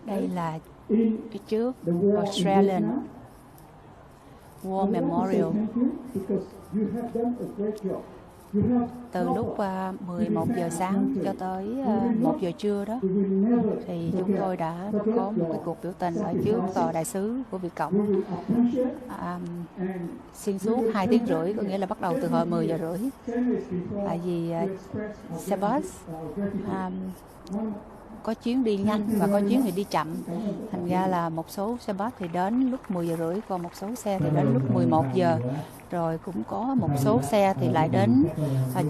Đây là cái trước Australian War Memorial. Từ lúc 11 giờ sáng cho tới 1 giờ trưa đó thì chúng tôi đã có một cái cuộc biểu tình ở trước tòa đại sứ của Việt Cộng xuyên suốt 2 tiếng rưỡi, có nghĩa là bắt đầu từ hồi 10 giờ rưỡi. Tại vì xe bus có chuyến đi nhanh và có chuyến thì đi chậm, thành ra là một số xe bus thì đến lúc 10 giờ rưỡi, còn một số xe thì đến lúc 11 giờ, rồi cũng có một số xe thì lại đến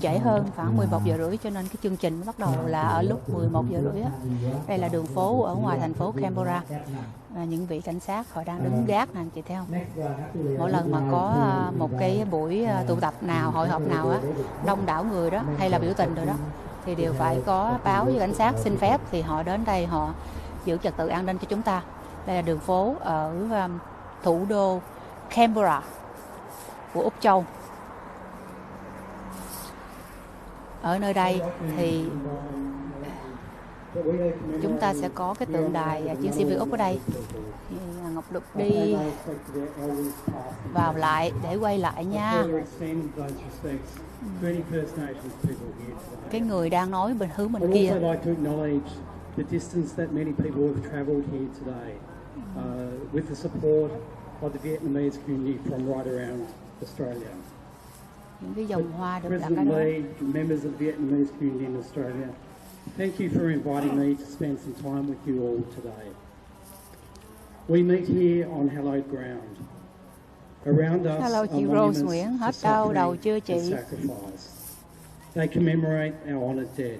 trễ hơn khoảng 11 giờ rưỡi, cho nên cái chương trình bắt đầu là ở lúc 11 giờ rưỡi á. Đây là đường phố ở ngoài thành phố Canberra. Những vị cảnh sát họ đang đứng gác nè, anh chị thấy không? Mỗi lần mà có một cái buổi tụ tập nào, hội họp nào á, đông đảo người đó hay là biểu tình rồi đó, thì đều phải có báo với cảnh sát xin phép thì họ đến đây họ giữ trật tự an ninh cho chúng ta. Đây là đường phố ở thủ đô Canberra của Úc Châu. Ở nơi đây thì chúng ta sẽ có cái tượng đài chiến sĩ Việt Úc ở đây. Ngọc Lục đi vào lại để quay lại nha. Cái người đang nói bên hướng bên kia. The distance that many people have travelled here today, with the support of the Vietnamese community from right around Australia. Những cái dòng hoa được đặt ở President đó. Lee, members of the Vietnamese community in Australia, thank you for inviting me to spend some time with you all today. We meet here on hallowed ground. Around us Hello, are chị Rose monuments Nguyễn, to hết đau đầu suffering chưa and chị? sacrifice. They commemorate our honoured dead.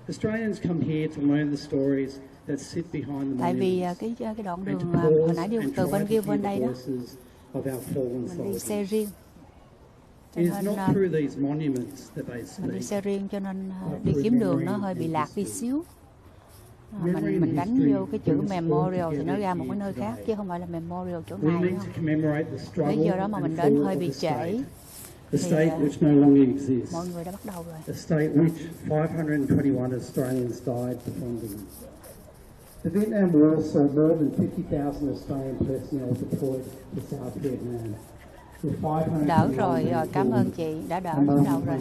Australians come here to learn the stories that sit behind the Tại vì monuments cái đoạn and đường to hồi pause nãy đi and từ try bên to kia hear bên the đây đó, voices of our fallen mình đi xe soldiers. riêng. Cho It is nên not through these monuments that they mình đi speak. xe riêng cho nên đi kiếm đường nó hơi bị lạc đi xíu. Mình đánh vô cái chữ memorial thì nó ra một cái nơi khác chứ không phải là memorial chỗ We này, meet đúng to không? commemorate the Lý struggle do đó mà mình and đến fall hơi of bị the trễ. state, the Thì state which no longer exists, mọi người đã bắt đầu rồi. a state which 521 Australians died defending. The Vietnam War saw more than 50,000 Australian personnel deployed to South Vietnam. Đỡ rồi, cảm ơn chị, đã đỡ lúc đầu rồi.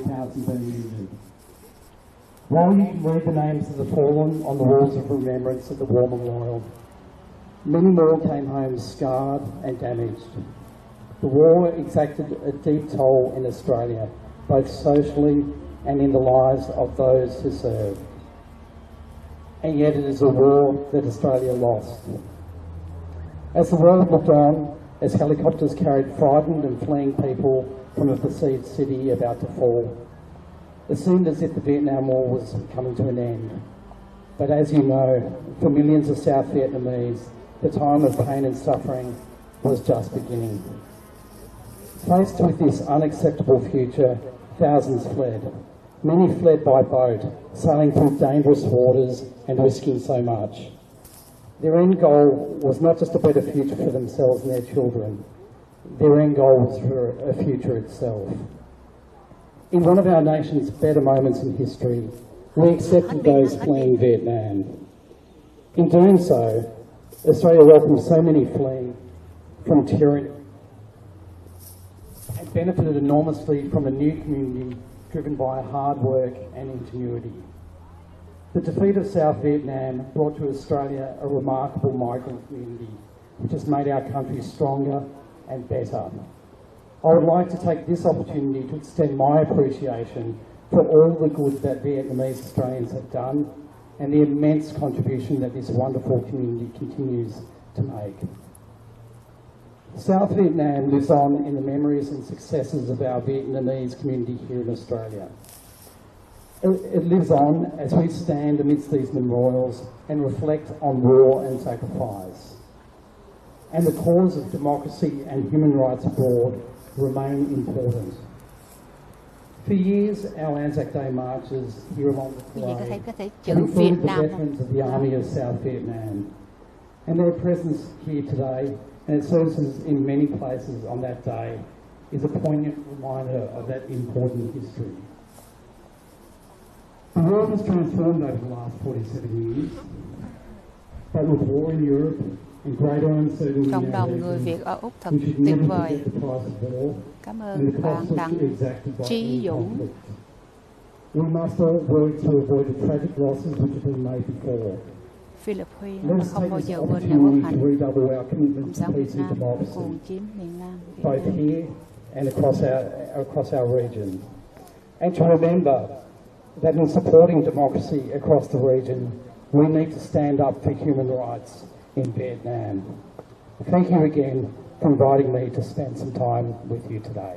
While you can read the names of the fallen on the walls of remembrance at the War Memorial, many more came home scarred and damaged. The war exacted a deep toll in Australia, both socially and in the lives of those who served. And yet it is a war that Australia lost. As the world looked on, as helicopters carried frightened and fleeing people from a besieged city about to fall, it seemed as if the Vietnam War was coming to an end. But as you know, for millions of South Vietnamese, the time of pain and suffering was just beginning. Faced with this unacceptable future, thousands fled. Many fled by boat, sailing through dangerous waters and risking so much. Their end goal was not just a better future for themselves and their children. Their end goal was for a future itself. In one of our nation's better moments in history, we accepted those fleeing Vietnam. In doing so, Australia welcomed so many fleeing from tyranny and benefited enormously from a new community driven by hard work and ingenuity. The defeat of South Vietnam brought to Australia a remarkable migrant community which has made our country stronger and better. I would like to take this opportunity to extend my appreciation for all the good that Vietnamese Australians have done and the immense contribution that this wonderful community continues to make. South Vietnam lives on in the memories and successes of our Vietnamese community here in Australia. It lives on as we stand amidst these memorials and reflect on war and sacrifice. And the cause of democracy and human rights abroad remain important. For years, our Anzac Day marches here along the parade included the veterans of the Army of South Vietnam. And their presence here today, and its services in many places on that day, is a poignant reminder of that important history. The world has transformed over the last 47 years, but with war in Europe and greater uncertainty in Cộng our đồng người region, Việt ở Úc thật we should tuyệt never vời. forget the price of war Cảm and ơn the bạn costs Đặng exacted by Trí any Dũng. conflict. We must all work to avoid the tragic losses which have been made before. Philip Huy Let nói là us không take bao this giờ quên ngày quốc opportunity to hành redouble our Cộng commitment to sản Việt peace and Nam democracy, cuồng chiếm miền Nam Việt both Nam. here and across our region. And to remember that in supporting democracy across the region, we need to stand up for human rights in Vietnam. Thank you again for inviting me to spend some time with you today.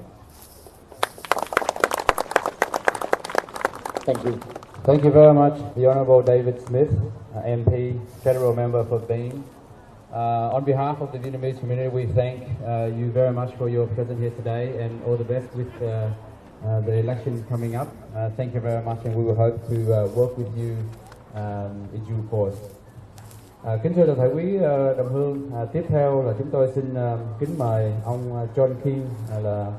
Thank you. Thank you very much, the Honourable David Smith, MP, Federal Member for Bang. On behalf of the Vietnamese community, we thank you very much for your presence here today and all the best with the election coming up. Thank you very much, and we will hope to work with you in due course. Kính thưa toàn thể quý đồng hương, tiếp theo là chúng tôi xin kính mời ông John King là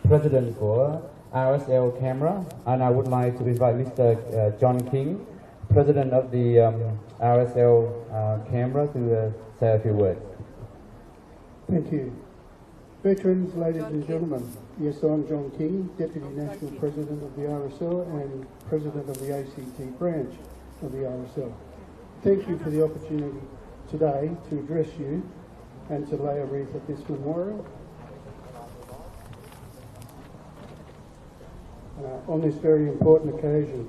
President của RSL CANBERRA, and I would like to invite Mr. John King, President of the RSL CANBERRA, to say a few words. Thank you. Veterans, ladies and gentlemen, yes, I'm John King, Deputy National President of the RSL and President of the ACT branch of the RSL. Thank you for the opportunity today to address you and to lay a wreath at this memorial. On this very important occasion.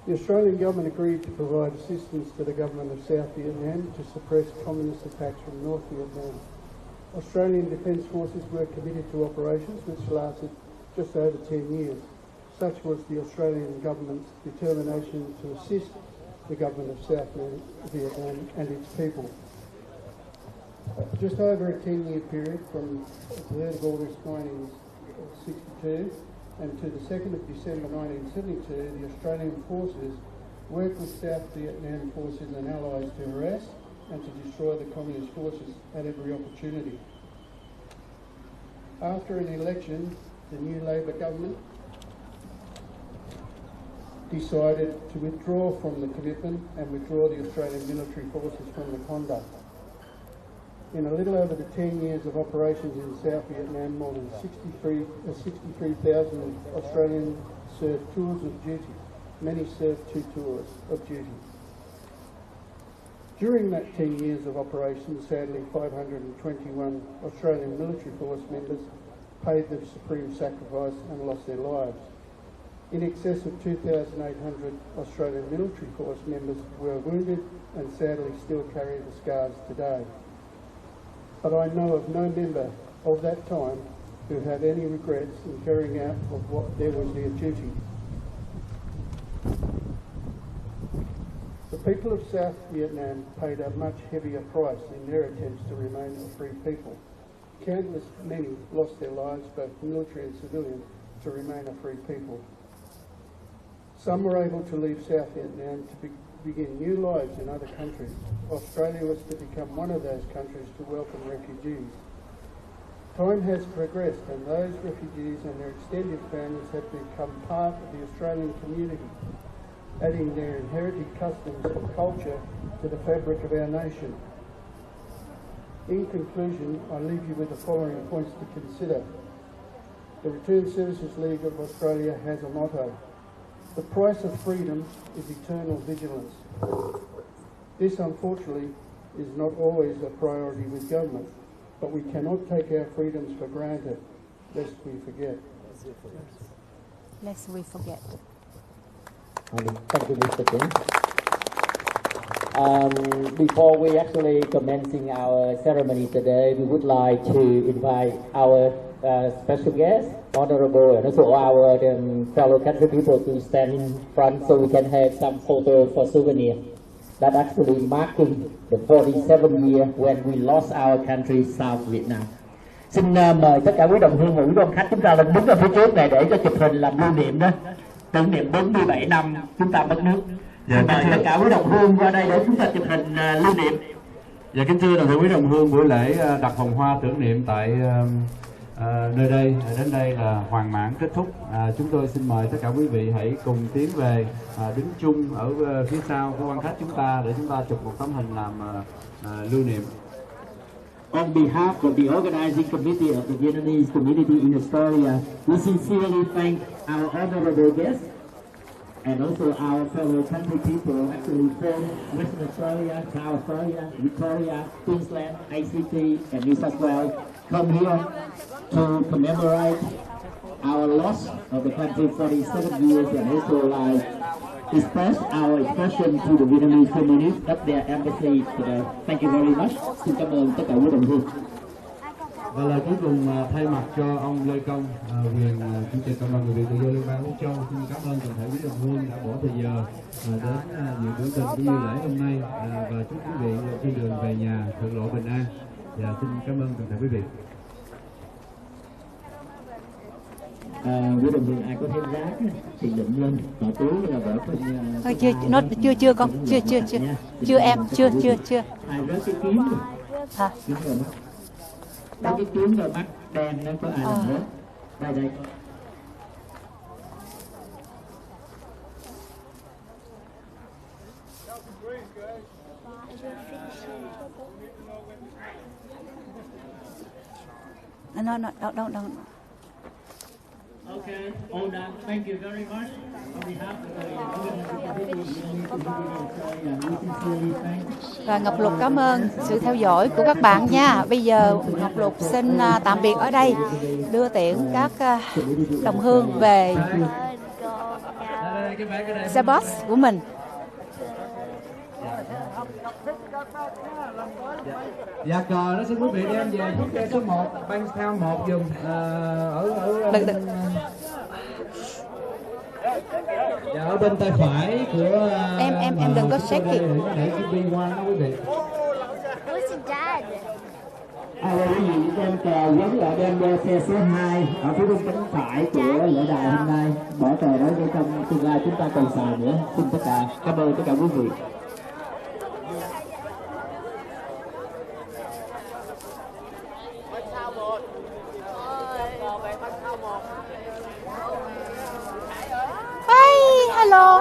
The Australian Government agreed to provide assistance to the Government of South Vietnam to suppress communist attacks from North Vietnam. Australian Defence Forces were committed to operations which lasted just over 10 years. Such was the Australian Government's determination to assist the Government of South Vietnam and its people. Just over a 10-year period from the 3rd of August 1962 and to the 2nd of December 1972, the Australian forces worked with South Vietnam forces and allies to harass and to destroy the communist forces at every opportunity. After an election, the new Labor government decided to withdraw from the commitment and withdraw the Australian military forces from the conduct. In a little over the 10 years of operations in South Vietnam, more than 63,000 Australians served tours of duty. Many served 2 tours of duty. During that 10 years of operations, sadly, 521 Australian military force members paid the supreme sacrifice and lost their lives. In excess of 2,800 Australian military force members were wounded and sadly still carry the scars today. But I know of no member of that time who had any regrets in carrying out of what there was their duty. The people of South Vietnam paid a much heavier price in their attempts to remain a free people. Countless many lost their lives, both military and civilian, to remain a free people. Some were able to leave South Vietnam to begin new lives in other countries. Australia was to become one of those countries to welcome refugees. Time has progressed and those refugees and their extended families have become part of the Australian community, adding their inherited customs and culture to the fabric of our nation. In conclusion, I leave you with the following points to consider. The Returned Services League of Australia has a motto: the price of freedom is eternal vigilance. This, unfortunately, is not always a priority with government, but we cannot take our freedoms for granted, lest we forget. Lest we forget. Thank you, Mr. King. Before we actually commencing our ceremony today, we would like to invite our special guest, Honorable, and also our fellow country people to stand in front so we can have some photo for souvenir. That actually marking the 47 year when we lost our country, South Vietnam. Xin mời tất cả quý đồng hương và quý đoàn khách chúng ta lên đứng ở phía trước này để cho chụp hình làm lưu niệm đó. Tưởng niệm 47 năm chúng ta mất nước. Mời tất cả quý đồng hương qua đây để chúng ta chụp hình lưu niệm. Dạ kính thưa toàn thể quý đồng hương, buổi lễ đặt vòng hoa tưởng niệm tại nơi đây đến đây là hoàn mãn kết thúc. Chúng tôi xin mời tất cả quý vị hãy cùng tiến về đứng chung ở phía sau của quan khách chúng ta để chúng ta chụp một tấm hình làm lưu niệm. On behalf of the organizing committee of the Vietnamese community in Australia, we sincerely thank our honorable guests and also our fellow country people actually from Western Australia, South Australia, Victoria, Queensland, ACT, and New South Wales come here to commemorate our loss of the country 47 years and also like express our expression to the Vietnamese community at their embassy today. Thank you very much. Xin cảm ơn tất cả quý đồng hương. Và lời cuối cùng thay mặt cho ông Lê Công, quyền chủ tịch Cộng đoàn người Việt tự do Liên bang Úc Châu, xin cảm ơn toàn thể quý đồng hương đã bỏ thời giờ đến dự biểu tình cũng như lễ hôm nay và chúc quý vị trên đường về nhà thuận lộ bình an. Và xin cảm ơn toàn thể quý vị. Quý đồng hương ai có thêm rác thì đựng lên bỏ túi là bỏ Thôi chưa con, chưa em, chưa. Ai rớt cái kiếm rồi. Hả? Kiếm rồi mắt. Đâu cái kiếm rồi mắt đen nó có ai làm rớt. Đây. No. Okay, all done. Thank you very much. On behalf of the Và Ngọc Lục cảm ơn sự theo dõi của các bạn nha. Bây giờ Ngọc Lục xin tạm biệt ở đây, đưa tiễn các đồng hương về xe bus của mình. Dạ cờ đó xin quý vị đem về chiếc xe số 1, băng theo 1 dùm ở bên tay phải của em đừng có shake it. để chiếc bi qua đó quý vị. quý vị đem cờ giống là đem xe số 2 ở phía bên cánh phải của lễ đài hôm nay, bỏ cờ đó để trong tương lai chúng ta còn xài nữa. Xin tất cả cảm ơn tất cả quý vị.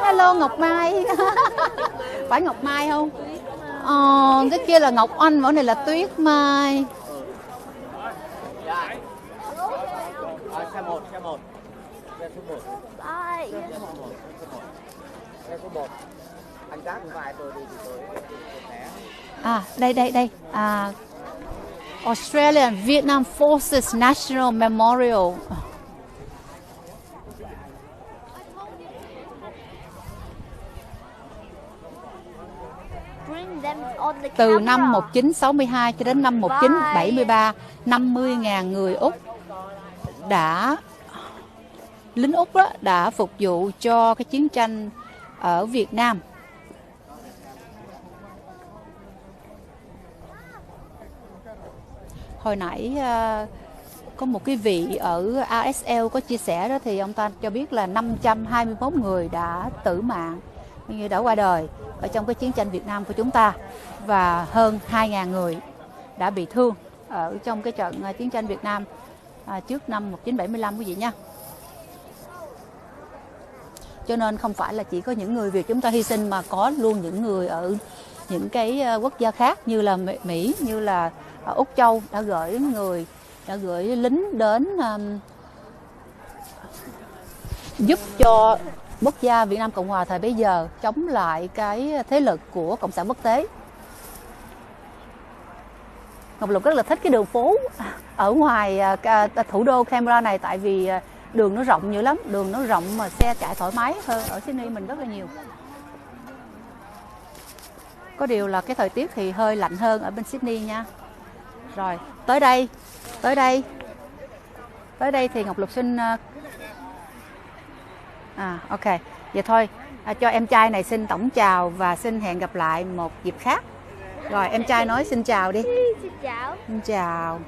Hello Ngọc Mai. Phải Ngọc Mai không? Cái kia là Ngọc Anh, mẫu này là Tuyết Mai. Xe 1. Anh Cát cũng vài tôi đi tôi Đây. Australian Vietnam Forces National Memorial. Từ năm 1962 cho đến năm 1973, 50.000 người Úc lính Úc đã phục vụ cho cái chiến tranh ở Việt Nam. Hồi nãy có một cái vị ở ASL có chia sẻ đó, thì ông ta cho biết là 521 người đã tử mạng, như đã qua đời ở trong cái chiến tranh Việt Nam của chúng ta, và hơn 2.000 người đã bị thương ở trong cái trận chiến tranh Việt Nam trước năm 1975 quý vị nha. Cho nên không phải là chỉ có những người Việt chúng ta hy sinh, mà có luôn những người ở những cái quốc gia khác như là Mỹ, như là Úc Châu đã gửi lính đến giúp cho quốc gia Việt Nam Cộng Hòa thời bấy giờ chống lại cái thế lực của Cộng sản quốc tế. Ngọc Lục rất là thích cái đường phố ở ngoài thủ đô Canberra này, tại vì đường nó rộng nhiều lắm, đường nó rộng mà xe chạy thoải mái hơn ở Sydney mình rất là nhiều. Có điều là cái thời tiết thì hơi lạnh hơn ở bên Sydney nha. Rồi, tới đây thì Ngọc Lục xin ok, vậy thôi, cho em trai này xin tổng chào và xin hẹn gặp lại một dịp khác. Rồi em trai nói xin chào đi. Xin chào. Xin chào.